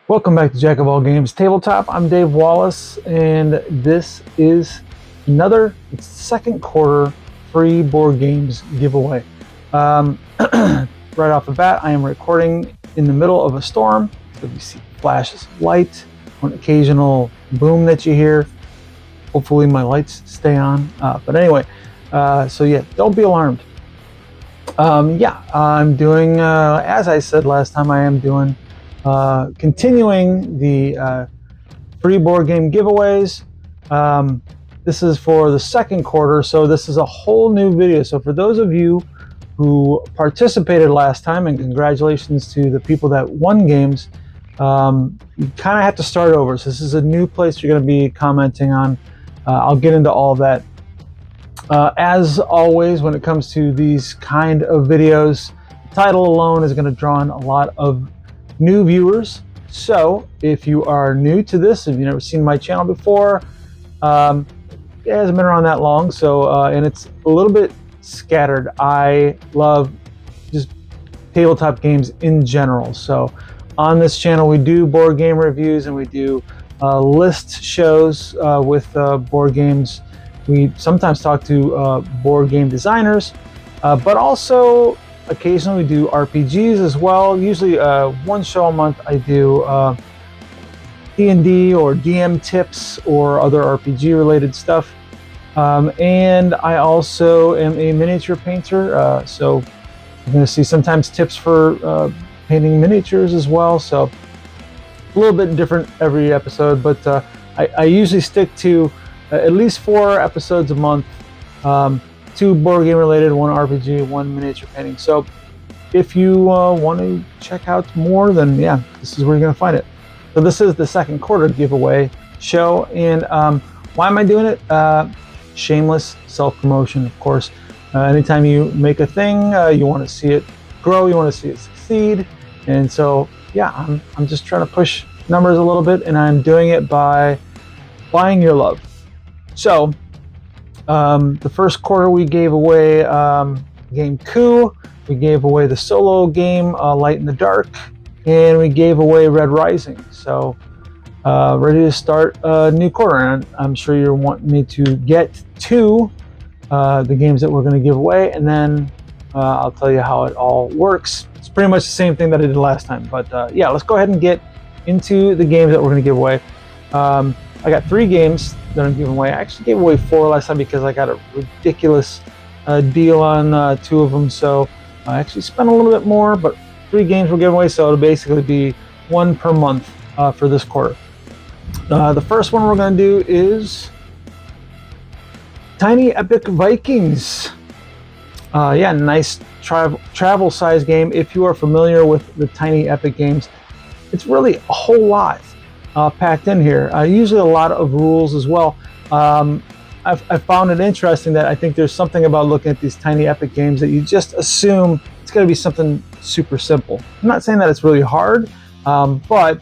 Welcome back to Jack of All Games Tabletop. I'm Dave Wallace, and this is another second quarter free board games giveaway. Right off the bat, I am recording in the middle of a storm, so you see flashes of light, an occasional boom that you hear. Hopefully my lights stay on. But anyway, so yeah, don't be alarmed. I'm doing, as I said last time, I am doing continuing the free board game giveaways. This is for the second quarter, so this is a whole new video. So for those of you who participated last time, and congratulations to the people that won games, you kind of have to start over. So this is a new place you're going to be commenting on. I'll get into all of that. As always, when it comes to these kind of videos, the title alone is going to draw in a lot of new viewers. So if you are new to this, if you've never seen my channel before, it hasn't been around that long, so and it's a little bit scattered. I love just tabletop games in general. So on this channel we do board game reviews, and we do list shows with board games. We sometimes talk to board game designers, but also occasionally we do RPGs as well. Usually one show a month I do D&D or DM tips or other RPG related stuff. And I also am a miniature painter, so you're going to see sometimes tips for painting miniatures as well. So a little bit different every episode, but I usually stick to at least 4 episodes a month, 2 board game related, 1 RPG, 1 miniature painting. So if you want to check out more, then yeah, this is where you're going to find it. So this is the second quarter giveaway show, and why am I doing it? Shameless self-promotion, of course. Anytime you make a thing, you want to see it grow, you want to see it succeed, and so yeah, I'm just trying to push numbers a little bit, and I'm doing it by buying your love. So the first quarter we gave away game Coup, we gave away the solo game Light in the Dark, and we gave away Red Rising. So ready to start a new quarter, and I'm sure you're wanting me to get to the games that we're going to give away, and then I'll tell you how it all works. It's pretty much the same thing that I did last time, but yeah, let's go ahead and get into the games that we're going to give away. I got 3 games that I'm giving away. I actually gave away 4 last time because I got a ridiculous deal on 2 of them, so I actually spent a little bit more, but 3 games we're giving away, so it'll basically be 1 per month for this quarter. The first one we're going to do is Tiny Epic Vikings. Yeah, nice travel size game. If you are familiar with the Tiny Epic games, it's really a whole lot packed in here. Usually a lot of rules as well. I've found it interesting that I think there's something about looking at these Tiny Epic games that you just assume it's going to be something super simple. I'm not saying that it's really hard, but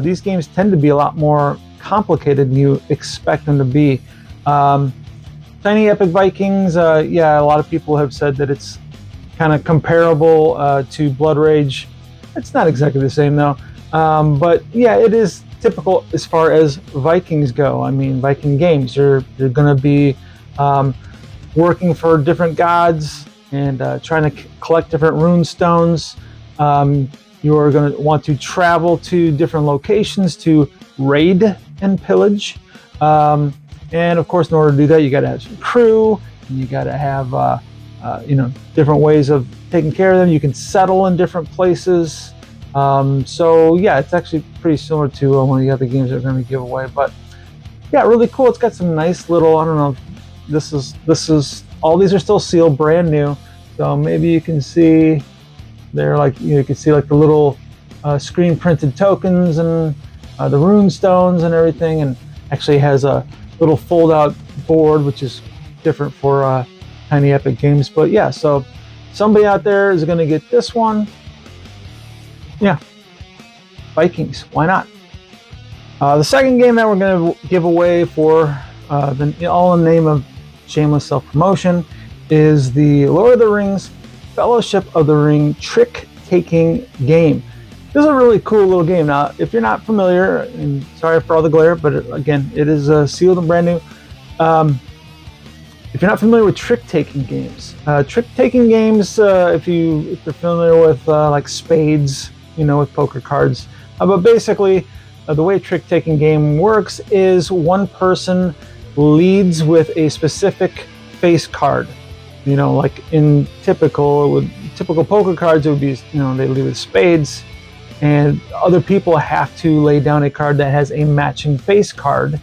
these games tend to be a lot more complicated than you expect them to be. Tiny Epic Vikings, yeah, a lot of people have said that it's kind of comparable to Blood Rage. It's not exactly the same though, but yeah, it is typical as far as Vikings go. I mean, Viking games, you're going to be working for different gods and trying to collect different rune stones. You are going to want to travel to different locations to raid and pillage. And of course, in order to do that, you got to have some crew, and you got to have different ways of taking care of them. You can settle in different places. So yeah, it's actually pretty similar to one of the other games that we're going to give away. But yeah, really cool. It's got some nice little, I don't know, this is all these are still sealed, brand new. So maybe you can see they're like, you can see like the little screen printed tokens and the rune stones and everything, and actually has a little fold out board, which is different for Tiny Epic games. But yeah, so somebody out there is going to get this one. Yeah, Vikings, why not? The second game that we're going to give away for all in the name of shameless self-promotion is the Lord of the Rings Fellowship of the Ring trick-taking game. This is a really cool little game. Now, if you're not familiar, and sorry for all the glare, but again, it is sealed and brand new. If you're not familiar with trick-taking games, if you're familiar with like spades, with poker cards, but basically the way a trick-taking game works is one person leads with a specific face card. Like in typical poker cards, it would be, they lead with spades, and other people have to lay down a card that has a matching face card.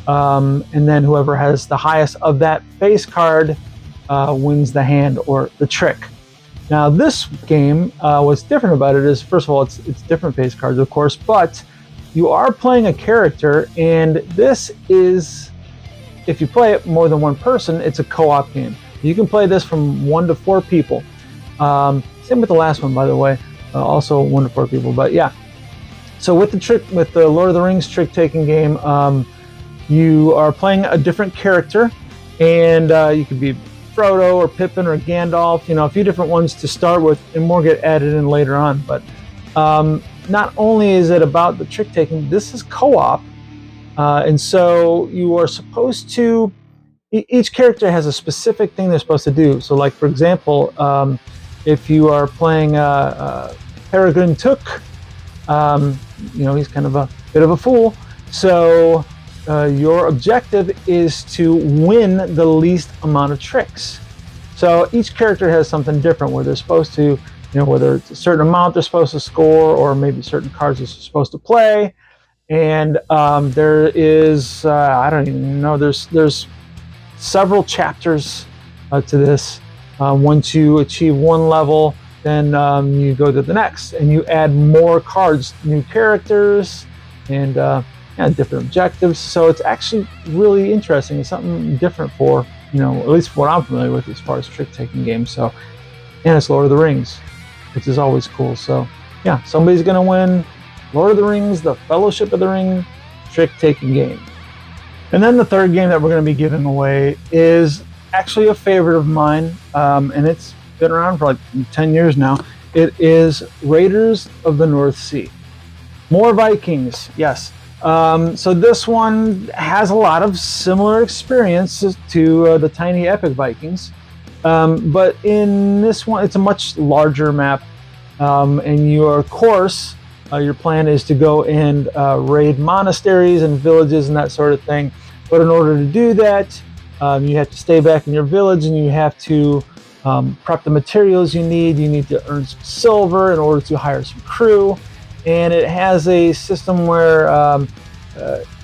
And then whoever has the highest of that face card wins the hand or the trick. Now, this game, what's different about it is, first of all, it's different face cards, of course, but you are playing a character, and this is, if you play it more than one person, it's a co-op game. You can play this from 1 to 4 people. Same with the last one, by the way, also 1 to 4 people. But yeah, so with the Lord of the Rings trick-taking game, you are playing a different character, and you could be Frodo or Pippin or Gandalf, a few different ones to start with, and more get added in later on. But not only is it about the trick-taking, this is co-op, and so you are supposed to, each character has a specific thing they're supposed to do. So like, for example, if you are playing Peregrine Took, he's kind of a bit of a fool, so your objective is to win the least amount of tricks. So each character has something different where they're supposed to, whether it's a certain amount they're supposed to score, or maybe certain cards they're supposed to play. And there is, I don't even know, there's several chapters to this. Once you achieve one level, then you go to the next, and you add more cards, new characters, and different objectives. So it's actually really interesting. It's something different for, at least what I'm familiar with as far as trick-taking games. So, and it's Lord of the Rings, which is always cool. So yeah, somebody's going to win Lord of the Rings, the Fellowship of the Ring trick-taking game. And then the third game that we're going to be giving away is actually a favorite of mine, and it's been around for like 10 years now. It is Raiders of the North Sea. More Vikings, yes. So this one has a lot of similar experiences to the Tiny Epic Vikings, but in this one, it's a much larger map, and your course, your plan is to go and raid monasteries and villages and that sort of thing. But in order to do that, you have to stay back in your village, and you have to prep the materials you need. You need to earn some silver in order to hire some crew. And it has a system where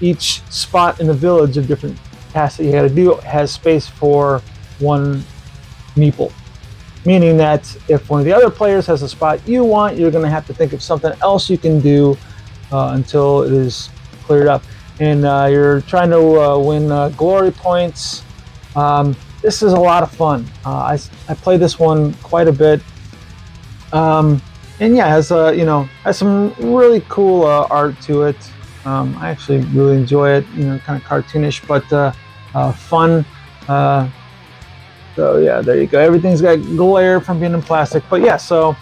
each spot in the village of different tasks that you got to do has space for one meeple. Meaning that if one of the other players has a spot you want, you're going to have to think of something else you can do until it is cleared up. And you're trying to win glory points. This is a lot of fun. I play this one quite a bit. And yeah, has some really cool art to it. I actually really enjoy it. Kind of cartoonish, but fun. So yeah, there you go. Everything's got glare from being in plastic. But yeah, so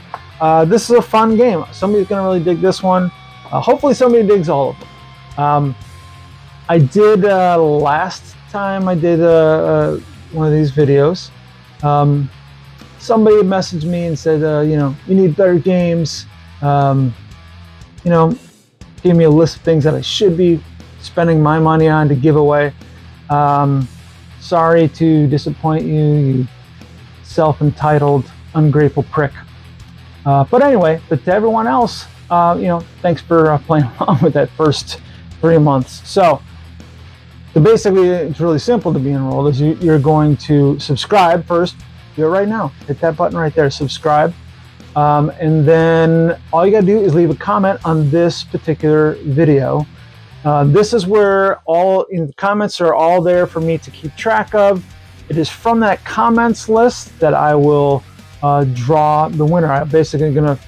this is a fun game. Somebody's gonna really dig this one. Hopefully, somebody digs all of them. I did last time I did one of these videos. Somebody messaged me and said, you need better games. Gave me a list of things that I should be spending my money on to give away. Sorry to disappoint you, you self-entitled, ungrateful prick. But anyway, but to everyone else, thanks for playing along with that first 3 months. So basically, it's really simple to be enrolled. Is you're going to subscribe first. Do it right now. Hit that button right there, subscribe. And then all you gotta do is leave a comment on this particular video. This is where the comments are all there for me to keep track of. It is from that comments list that I will draw the winner. I'm basically gonna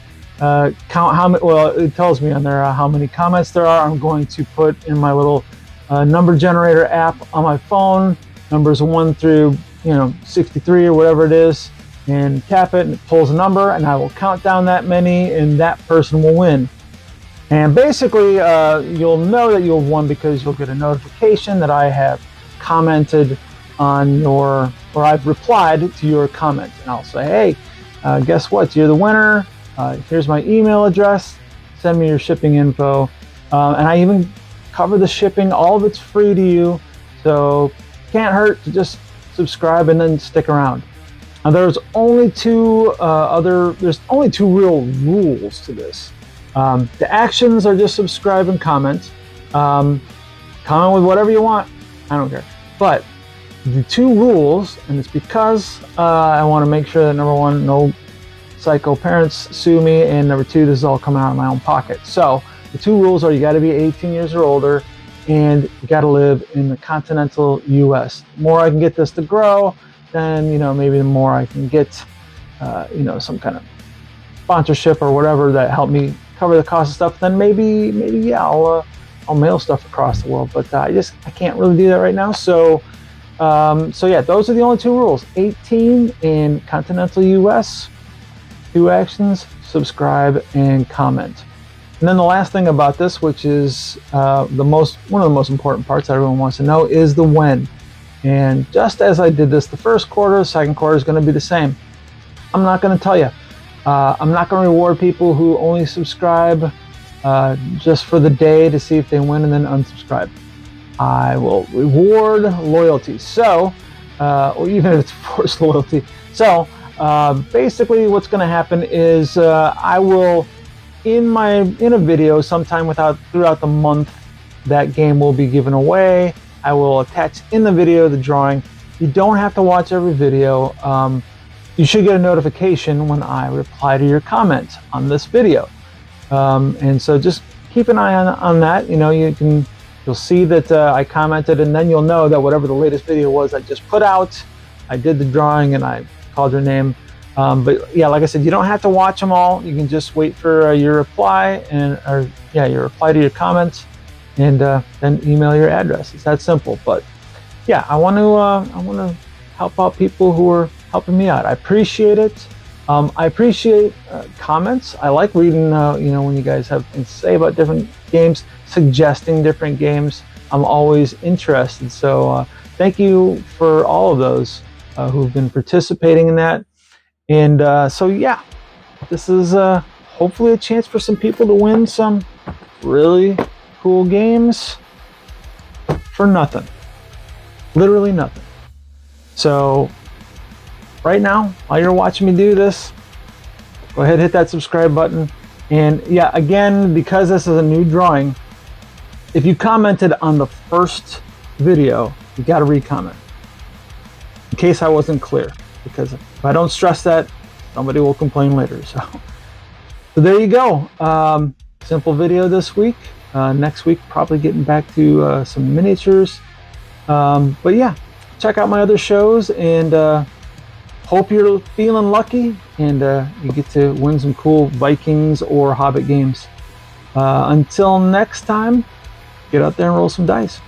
count how many, well, it tells me on there how many comments there are. I'm going to put in my little number generator app on my phone, numbers 1 through 63 or whatever it is. and tap it, and it pulls a number, and I will count down that many, and that person will win. And basically, you'll know that you've won because you'll get a notification that I have commented on your, or I've replied to your comment. And I'll say, hey, guess what? You're the winner. Here's my email address. Send me your shipping info. And I even cover the shipping. All of it's free to you. So can't hurt to just subscribe and then stick around. Now, there's only two real rules to this. The actions are just subscribe and comment. Comment with whatever you want. I don't care. But the two rules, and it's because I want to make sure that number one, no psycho parents sue me, and number two, this is all coming out of my own pocket. So the two rules are: you got to be 18 years or older, and you got to live in the continental U.S. The more I can get this to grow, then maybe the more I can get some kind of sponsorship or whatever that help me cover the cost of stuff. Then maybe yeah, I'll mail stuff across the world. But I can't really do that right now. So yeah, those are the only two rules: 18 in continental U.S. Two actions: subscribe and comment. And then the last thing about this, which is one of the most important parts that everyone wants to know, is the when. And just as I did this the first quarter, the second quarter is going to be the same. I'm not going to tell you. I'm not going to reward people who only subscribe just for the day to see if they win and then unsubscribe. I will reward loyalty. So, or even if it's forced loyalty. So, basically what's going to happen is I will, in a video sometime throughout the month, that game will be given away. I will attach in the video the drawing. You don't have to watch every video. You should get a notification when I reply to your comment on this video. And so just keep an eye on that. You'll see that I commented, and then you'll know that whatever the latest video was I just put out, I did the drawing and I called your name. But yeah, like I said, you don't have to watch them all. You can just wait for your reply your reply to your comments, and then email your address. It's that simple. But yeah, I want to help out people who are helping me out. I appreciate it. I appreciate comments. I like reading when you guys have things to say about different games, suggesting different games. I'm always interested. So thank you for all of those who've been participating in that. And so yeah, this is hopefully a chance for some people to win some really cool games for nothing. Literally nothing. So right now, while you're watching me do this, go ahead and hit that subscribe button. And yeah, again, because this is a new drawing, if you commented on the first video, you got to re-comment. In case I wasn't clear, because if I don't stress that, somebody will complain later. So there you go. Simple video this week. Next week, probably getting back to some miniatures. But yeah, check out my other shows, and hope you're feeling lucky and you get to win some cool Vikings or Hobbit games. Until next time, get out there and roll some dice.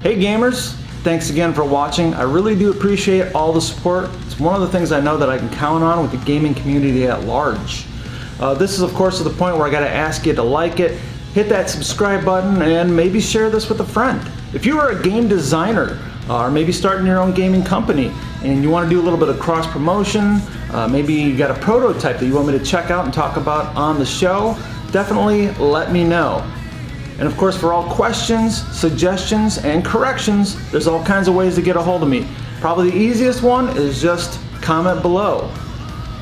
Hey gamers, thanks again for watching. I really do appreciate all the support. It's one of the things I know that I can count on with the gaming community at large. This is of course to the point where I gotta ask you to like it, hit that subscribe button, and maybe share this with a friend. If you are a game designer, or maybe starting your own gaming company, and you want to do a little bit of cross promotion, maybe you got a prototype that you want me to check out and talk about on the show, definitely let me know. And of course, for all questions, suggestions, and corrections, there's all kinds of ways to get a hold of me. Probably the easiest one is just comment below.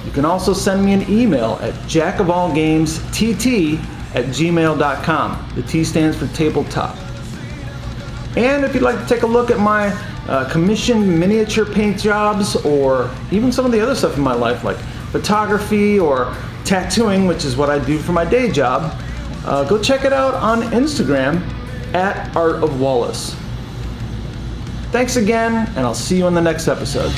You can also send me an email at jackofallgamestt@gmail.com. The T stands for tabletop. And if you'd like to take a look at my commissioned miniature paint jobs, or even some of the other stuff in my life like photography or tattooing, which is what I do for my day job, go check it out on Instagram at Art of Wallace. Thanks again, and I'll see you in the next episode.